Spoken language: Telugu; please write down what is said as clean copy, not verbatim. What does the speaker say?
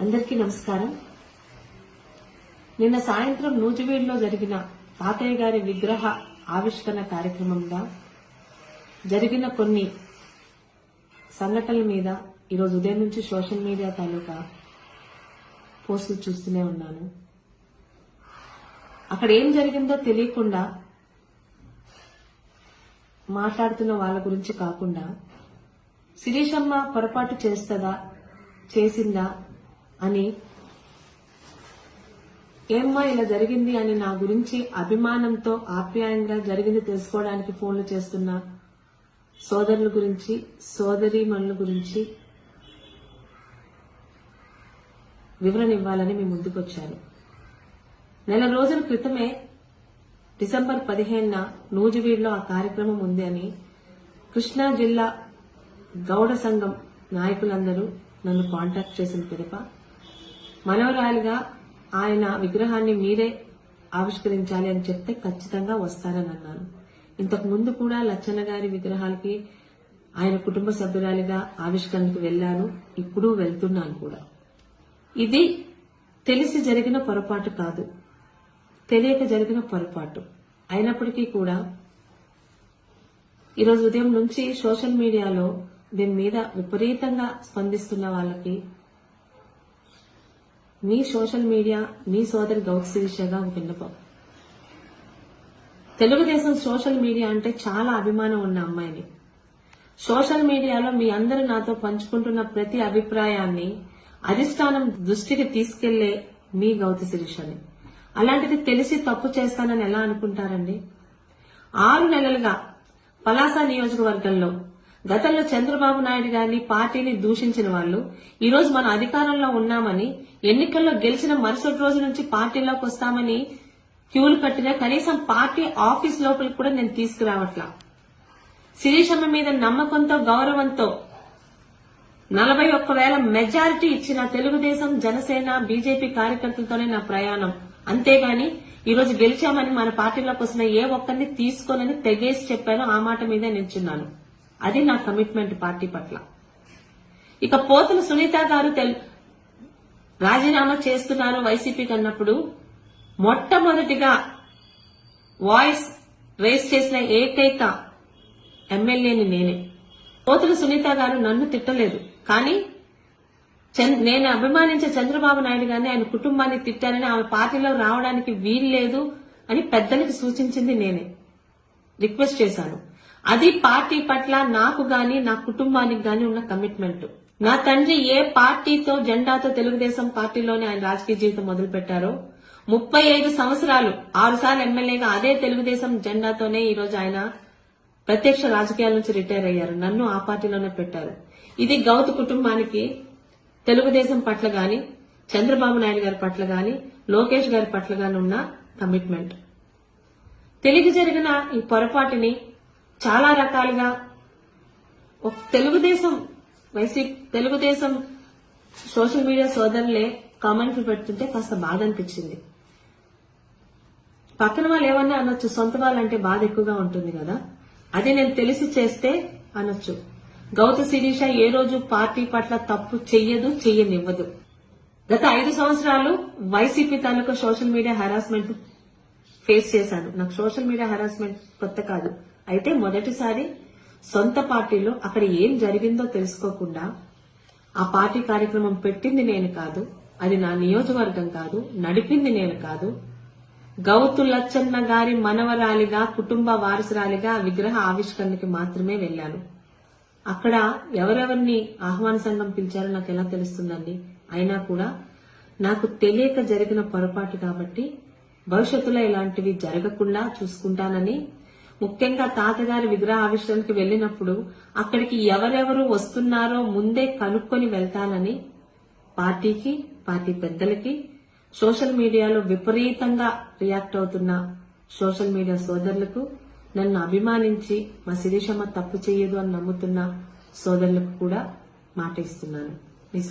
అందరికీ నమస్కారం. నిన్న సాయంత్రం నూజివీడులో జరిగిన తాతయ్య గారి విగ్రహ ఆవిష్కరణ కార్యక్రమంలో జరిగిన కొన్ని సంఘటనల మీద ఈరోజు ఉదయం నుంచి సోషల్ మీడియా తాలూకా పోస్టులు చూస్తూనే ఉన్నాను. అక్కడ ఏం జరిగిందో తెలియకుండా మాట్లాడుతున్న వాళ్ళ గురించి కాకుండా శిరీషమ్మ పొరపాటు చేసిందా అని, ఏమ్మా ఇలా జరిగింది అని నా గురించి అభిమానంతో ఆప్యాయంగా జరిగింది తెలుసుకోవడానికి ఫోన్లు చేస్తున్న సోదరుల గురించి, సోదరీమణుల గురించి వివరణ ఇవ్వాలని మీ ముందుకొచ్చాను. నెల రోజుల క్రితమే డిసెంబర్ 15న నూజివీడులో ఆ కార్యక్రమం ఉంది అని కృష్ణా జిల్లా గౌడ సంఘం నాయకులందరూ నన్ను కాంటాక్ట్ చేసిన పిదప మనవరాలిగా ఆయన విగ్రహాన్ని మీరే ఆవిష్కరించాలి అని చెప్తే ఖచ్చితంగా వస్తారని అన్నాను. ఇంతకు ముందు కూడా లచ్చన్న గారి విగ్రహాలకి ఆయన కుటుంబ సభ్యురాలిగా ఆవిష్కరణకు వెళ్లాను, ఇప్పుడు వెళ్తున్నాను కూడా. ఇది తెలిసి జరిగిన పొరపాటు కాదు, తెలియక జరిగిన పొరపాటు అయినప్పటికీ కూడా ఈరోజు ఉదయం నుంచి సోషల్ మీడియాలో దీని మీద విపరీతంగా స్పందిస్తున్న వాళ్ళకి మీ సోషల్ మీడియా, మీ సోదరి గౌతు శిరీషగా ఒక విన్నపం. తెలుగుదేశం సోషల్ మీడియా అంటే చాలా అభిమానం ఉన్న అమ్మాయిని. సోషల్ మీడియాలో మీ అందరూ నాతో పంచుకుంటున్న ప్రతి అభిప్రాయాన్ని అధిష్టానం దృష్టికి తీసుకెళ్లే మీ గౌతు శిరీషని. అలాంటిది తెలిసి తప్పు చేస్తానని ఎలా అనుకుంటారండి? 6 నెలలుగా పలాస నియోజకవర్గంలో గతంలో చంద్రబాబు నాయుడు గారిని, పార్టీని దూషించిన వాళ్ళు ఈ రోజు మన అధికారంలో ఉన్నామని, ఎన్నికల్లో గెలిచిన మరుసటి రోజు నుంచి పార్టీలోకి వస్తామని క్యూలు కట్టినా కనీసం పార్టీ ఆఫీస్ లోపలికి కూడా నేను తీసుకురావట్లా. శిరీషమ్మ మీద నమ్మకంతో, గౌరవంతో 41,000 మెజారిటీ ఇచ్చిన తెలుగుదేశం, జనసేన, బీజేపీ కార్యకర్తలతోనే నా ప్రయాణం. అంతేగాని ఈ రోజు గెలిచామని మన పార్టీలోకి వస్తున్న ఏ ఒక్కరిని తీసుకోనని తెగేసి చెప్పాను. ఆ మాట మీదే నిల్చున్నాను. అది నా కమిట్మెంట్ పార్టీ పట్ల. ఇక పోతుల సునీత గారు రాజీనామా చేస్తున్నారు వైసీపీకి అన్నప్పుడు మొట్టమొదటిగా వాయిస్ రేస్ చేసిన ఏకైక ఎమ్మెల్యేని నేనే. పోతుల సునీత గారు నన్ను తిట్టలేదు, కానీ నేను అభిమానించే చంద్రబాబు నాయుడు గారిని, ఆయన కుటుంబాన్ని తిట్టారని, ఆమె పార్టీలో రావడానికి వీల్లేదు అని పెద్దలకి సూచించింది నేనే. రిక్వెస్ట్ చేశాను. అది పార్టీ పట్ల నాకు గాని, నా కుటుంబానికి గాని ఉన్న కమిట్మెంట్. నా తండ్రి ఏ పార్టీతో, జెండాతో తెలుగుదేశం పార్టీలోనే ఆయన రాజకీయ జీవితం మొదలు పెట్టారో 35 సంవత్సరాలు 6 సార్లు ఎమ్మెల్యేగా అదే తెలుగుదేశం జెండాతోనే ఈ రోజు ఆయన ప్రత్యక్ష రాజకీయాల నుంచి రిటైర్ అయ్యారు. నన్ను ఆ పార్టీలోనే పెట్టారు. ఇది గౌతు కుటుంబానికి తెలుగుదేశం పట్ల గాని, చంద్రబాబు నాయుడు గారి పట్ల గాని, లోకేష్ గారి పట్ల గాని ఉన్న కమిట్మెంట్. తెలిసి జరిగిన ఈ పొరపాటుని చాలా రకాలుగా తెలుగుదేశం సోషల్ మీడియా సోదరులే కామెంట్లు పెడుతుంటే కాస్త బాధ అనిపించింది. పక్కన వాళ్ళు ఏమన్నా అనొచ్చు, సొంత వాళ్ళంటే బాధ ఎక్కువగా ఉంటుంది కదా, అది నేను తెలిసి చేస్తే అనొచ్చు. గౌతు శిరీష ఏ రోజు పార్టీ పట్ల తప్పు చెయ్యనివ్వదు. గత 5 సంవత్సరాలు వైసీపీ తాలూకా సోషల్ మీడియా హెరాస్మెంట్ ఫేస్ చేశాను. నాకు సోషల్ మీడియా హెరాస్మెంట్ కొత్త కాదు. అయితే మొదటిసారి సొంత పార్టీలో అక్కడ ఏం జరిగిందో తెలుసుకోకుండా ఆ పార్టీ కార్యక్రమం పెట్టింది నేను కాదు, అది నా నియోజకవర్గం కాదు, నడిపింది నేను కాదు. గౌతు లచ్చన్న గారి మనవరాలిగా, కుటుంబ వారసురాలిగా విగ్రహ ఆవిష్కరణకి మాత్రమే వెళ్లాను. అక్కడ ఎవరెవరిని ఆహ్వాన సంఘం పిలిచారో నాకు ఎలా తెలుస్తుందండి? అయినా కూడా నాకు తెలియక జరిగిన పొరపాటు కాబట్టి భవిష్యత్తులో ఇలాంటివి జరగకుండా చూసుకుంటానని, ముఖ్యంగా తాతగారి విగ్రహ ఆవిష్కరణకి వెళ్లినప్పుడు అక్కడికి ఎవరెవరు వస్తున్నారో ముందే కనుక్కొని వెళ్తానని పార్టీకి, పార్టీ పెద్దలకి, సోషల్ మీడియాలో విపరీతంగా రియాక్ట్ అవుతున్న సోషల్ మీడియా సోదరులకు, నన్ను అభిమానించి మా శిరీషమ్మ తప్పు చేయదు అని నమ్ముతున్న సోదరులకు కూడా మాట ఇస్తున్నాను.